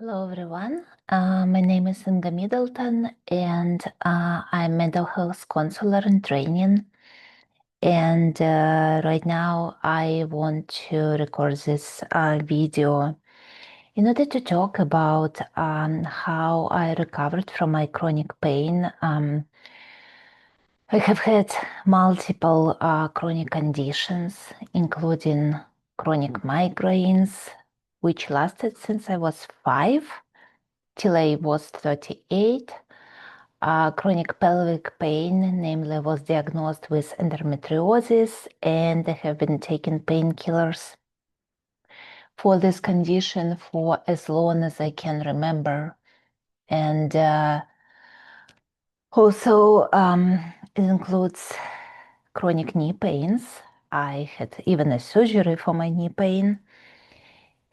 Hello, everyone. My name is Inga Middleton, and I'm mental health counselor in training. And right now, I want to record this video in order to talk about how I recovered from my chronic pain. I have had multiple chronic conditions, including chronic migraines, which lasted since I was 5 till I was 38. Chronic pelvic pain, namely, was diagnosed with endometriosis, and I have been taking painkillers for this condition for as long as I can remember. And also, it includes chronic knee pains. I had even a surgery for my knee pain.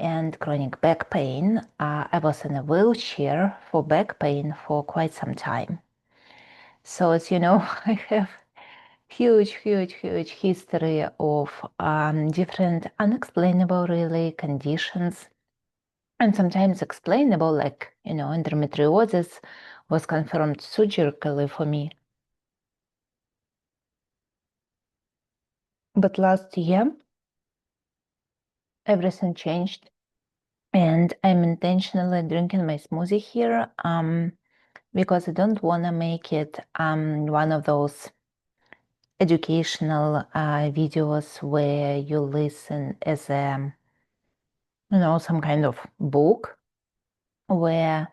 And chronic back pain. I was in a wheelchair for back pain for quite some time. So as you know, I have huge history of different unexplainable really conditions, and sometimes explainable, like, endometriosis was confirmed surgically for me. But last year, everything changed, and I'm intentionally drinking my smoothie here because I don't want to make it one of those educational videos where you listen as some kind of book where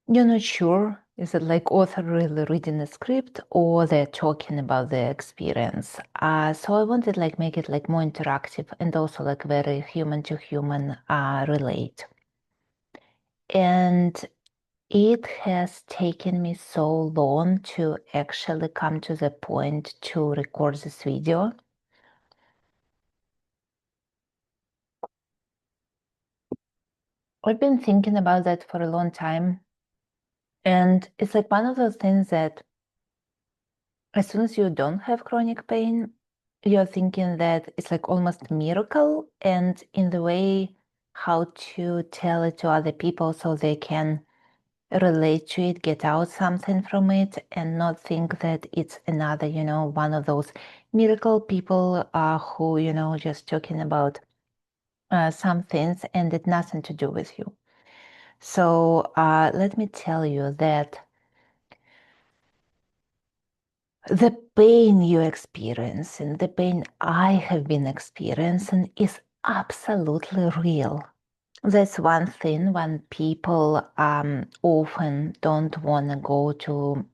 you're not sure, is it like author really reading a script or they're talking about their experience. So I wanted make it like more interactive and also like very human to human relate. And it has taken me so long to actually come to the point to record this video. I've been thinking about that for a long time. And it's like one of those things that as soon as you don't have chronic pain, you're thinking that it's like almost a miracle, and in the way how to tell it to other people so they can relate to it, get out something from it, and not think that it's another, one of those miracle people who, just talking about some things and it nothing to do with you. So let me tell you that the pain you experience and the pain I have been experiencing is absolutely real. That's one thing when people often don't want to go to,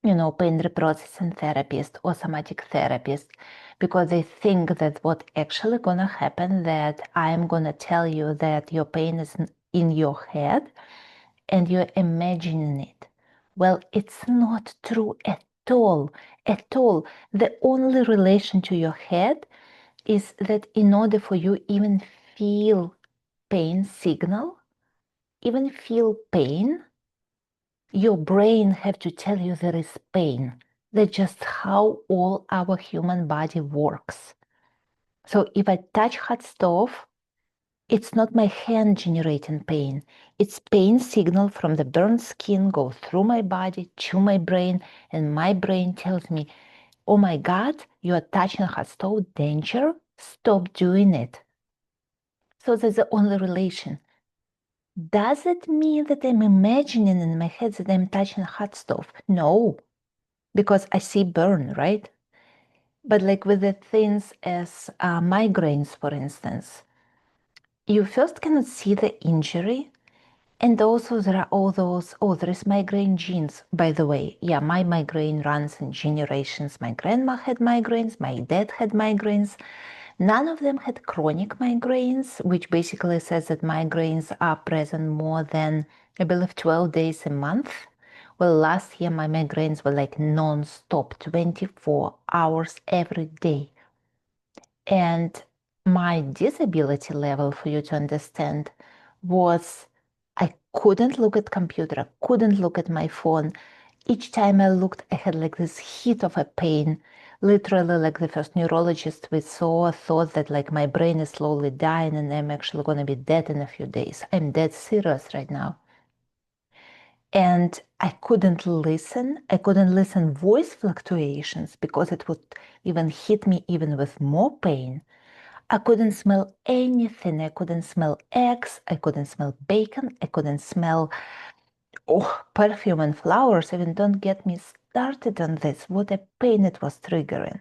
pain reprocessing therapist or somatic therapist because they think that what actually gonna happen that I'm gonna tell you that your pain is in your head and you're imagining it. Well, it's not true at all. At all. The only relation to your head is that in order for you even feel pain signal, even feel pain, your brain have to tell you there is pain. That's just how all our human body works. So if I touch hot stove, it's not my hand generating pain. It's pain signal from the burned skin go through my body to my brain, and my brain tells me, oh my God, you are touching a hot stove, danger, stop doing it. So that's the only relation. Does it mean that I'm imagining in my head that I'm touching a hot stove? No, because I see burn, right? But like with the things as migraines, for instance, you first cannot see the injury. And also there are all those, there is migraine genes, by the way. Yeah, my migraine runs in generations. My grandma had migraines, my dad had migraines. None of them had chronic migraines, which basically says that migraines are present more than, I believe, 12 days a month. Well, last year my migraines were like non-stop, 24 hours every day. And my disability level, for you to understand, was I couldn't look at computer, I couldn't look at my phone. Each time I looked, I had like this hit of a pain, literally like the first neurologist we saw thought that like my brain is slowly dying and I'm actually going to be dead in a few days. I'm dead serious right now. And I couldn't listen. I couldn't listen voice fluctuations because it would even hit me even with more pain. I couldn't smell anything. I couldn't smell eggs. I couldn't smell bacon. I couldn't smell perfume and flowers. Even don't get me started on this. What a pain it was triggering.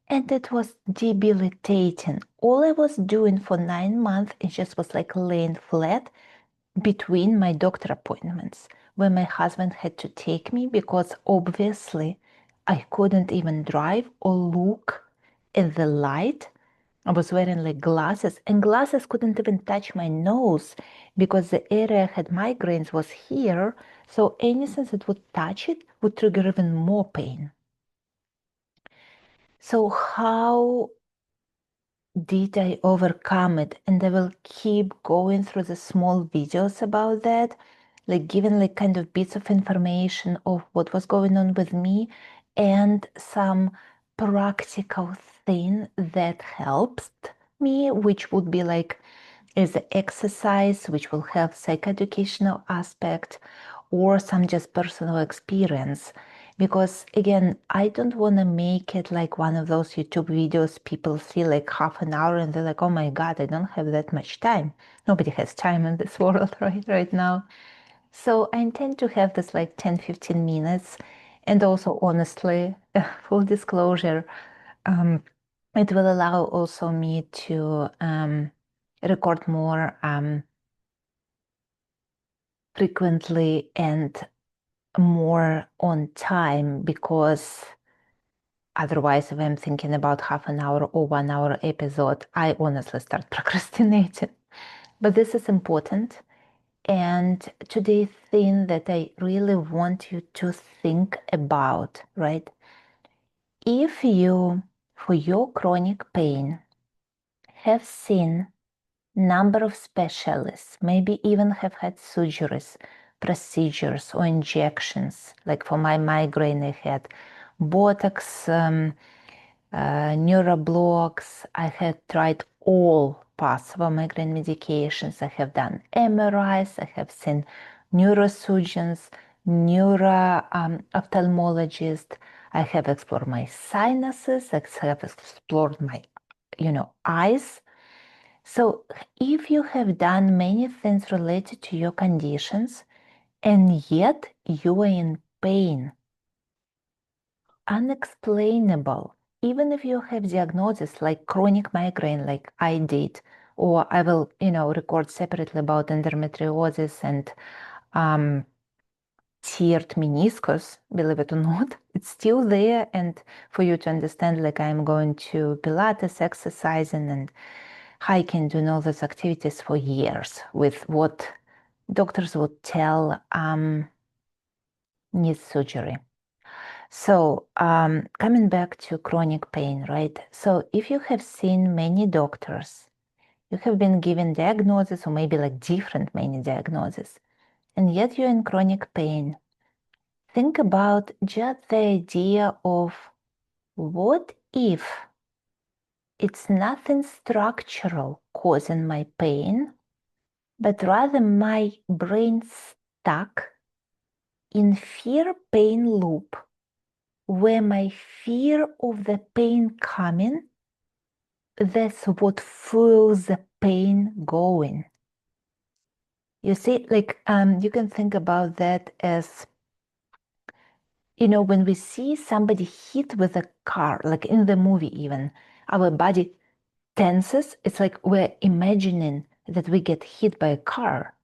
And it was debilitating. All I was doing for 9 months, it just was like laying flat between my doctor appointments, where my husband had to take me because obviously I couldn't even drive or look at the light. I was wearing like glasses, and glasses couldn't even touch my nose because the area I had migraines was here. So anything that would touch it would trigger even more pain. So how did I overcome it? And I will keep going through the small videos about that, like giving like kind of bits of information of what was going on with me and some practical thing that helped me, which would be like is exercise, which will have psychoeducational aspect, or some just personal experience. Because again, I don't want to make it like one of those YouTube videos people see like half an hour and they're like, oh my God, I don't have that much time. Nobody has time in this world right now. So I intend to have this like 10-15 minutes. And also, honestly, full disclosure, it will allow also me to record more frequently and more on time, because otherwise, if I'm thinking about half an hour or 1 hour episode, I honestly start procrastinating. But this is important. And today's thing that I really want you to think about, right? If you, for your chronic pain, have seen number of specialists, maybe even have had surgeries, procedures, or injections. Like for my migraine, I had Botox, neuroblocks. I had tried all possible migraine medications. I have done MRIs. I have seen neurosurgeons, neuro ophthalmologist. I have explored my sinuses. I have explored my, eyes. So if you have done many things related to your conditions and yet you are in pain, unexplainable, even if you have diagnosis like chronic migraine like I did, or I will, record separately about endometriosis and teared meniscus, believe it or not, it's still there. And for you to understand, like I'm going to Pilates, exercising and hiking, doing all those activities for years with what doctors would tell needs surgery. So coming back to chronic pain, right? So if you have seen many doctors, you have been given diagnosis or maybe like different many diagnoses, and yet you're in chronic pain, think about just the idea of what if it's nothing structural causing my pain, but rather my brain stuck in fear pain loop where my fear of the pain coming, that's what fuels the pain going. You see, like you can think about that as, when we see somebody hit with a car, like in the movie even, our body tenses. It's like we're imagining that we get hit by a car.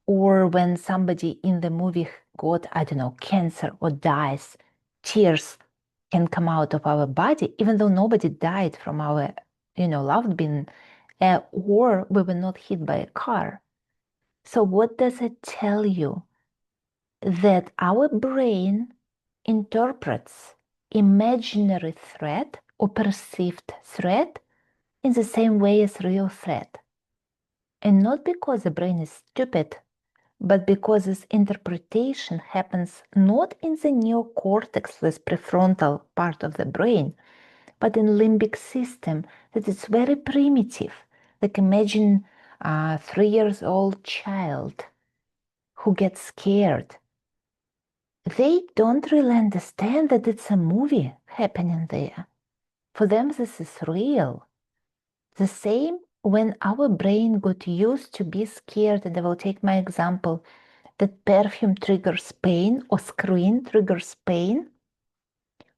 Or when somebody in the movie got, I don't know, cancer or dies, tears can come out of our body, even though nobody died from our, loved being, or we were not hit by a car. So what does it tell you? That our brain interprets imaginary threat or perceived threat in the same way as real threat. And not because the brain is stupid, but because this interpretation happens not in the neocortex, this prefrontal part of the brain, but in limbic system, that is very primitive. Like imagine a 3 years old child who gets scared. They don't really understand that it's a movie happening there. For them, this is real. The same when our brain got used to be scared, and I will take my example, that perfume triggers pain or screen triggers pain.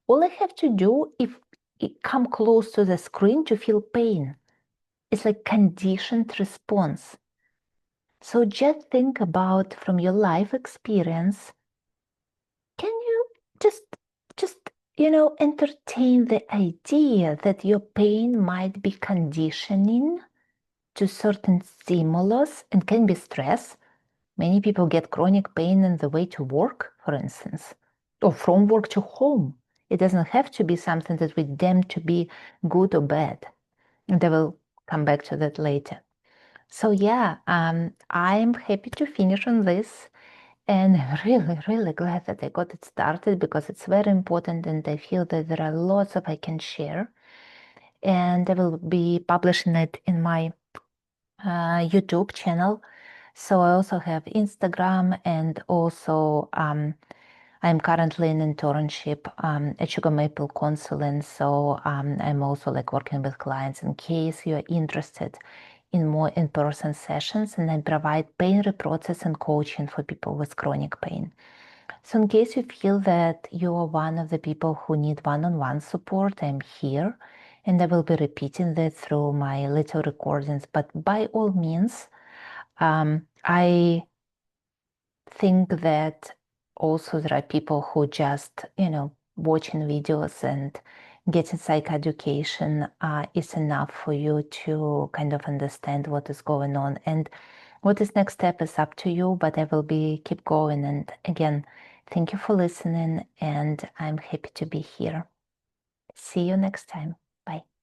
All I have to do is come close to the screen to feel pain. It's like conditioned response. So just think about from your life experience, can you just entertain the idea that your pain might be conditioning to certain stimulus and can be stress? Many people get chronic pain on the way to work, for instance, or from work to home. It doesn't have to be something that we deem to be good or bad. And I will come back to that later. So yeah, I'm happy to finish on this, and really, really glad that I got it started because it's very important, and I feel that there are lots of I can share. And I will be publishing it in my YouTube channel. So I also have Instagram, and also I'm currently in internship at Sugar Maple Consulting. So I'm also like working with clients in case you're interested in more in-person sessions, and I provide pain reprocessing coaching for people with chronic pain. So in case you feel that you are one of the people who need one-on-one support, I'm here, and I will be repeating that through my little recordings. But by all means, I think that also there are people who just, watching videos and getting psych education is enough for you to kind of understand what is going on. And what is next step is up to you, but I will be keep going. And again, thank you for listening, and I'm happy to be here. See you next time. Bye.